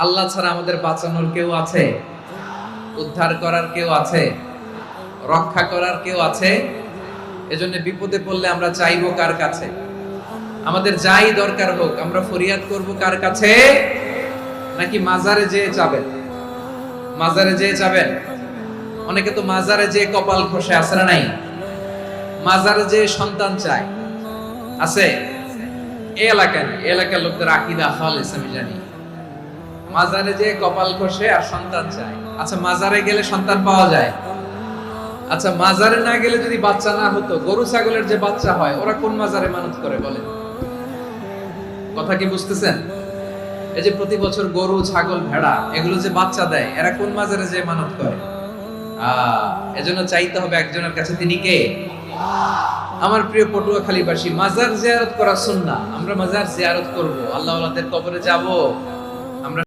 আল্লাহ ছাড়া আমাদের বাঁচানোর কেউ আছে? উদ্ধার করার কেউ আছে? রক্ষা করার কেউ আছে? এজন্য বিপদে পড়লে আমরা চাইবো কার কাছে? আমাদের যাই দরকার হোক আমরা ফরিয়াদ করব কার কাছে? নাকি মাজারে যেয়ে চাবেন? মাজারে যেয়ে চাবেন? অনেকে তো মাজারে যেয়ে কপাল খসে, আছে না নাই? মাজারে যেয়ে সন্তান চায়, আছে? এই এলাকায় না, এই এলাকার লোকদের আকীদা খালেস আমি জানি। মাজারে যেয়ে কপাল খসে আর সন্তান চায়। আচ্ছা, মাজারে গেলে সন্তান পাওয়া যায়? আচ্ছা, মাজারে না গেলে যদি বাচ্চা না হতো, গরু ছাগলের যে বাচ্চা হয় ওরা কোন মাজারে মানত করে বলেন? কথা কি বুঝতেছেন? এই যে প্রতি বছর গরু ছাগল ভেড়া এগুলো যে বাচ্চা দেয়, এরা কোন মাজারে যে মানত করে? এজন্য চাইতে হবে একজনের কাছে, তিনি কে? আমার প্রিয় পটুয়াখালীবাসী, মাজার জিয়ারত করা সুন্নাহ। আমরা মাজার জিয়ারত করব, আল্লাহ ওয়ালাদের কবরে যাব। আমরা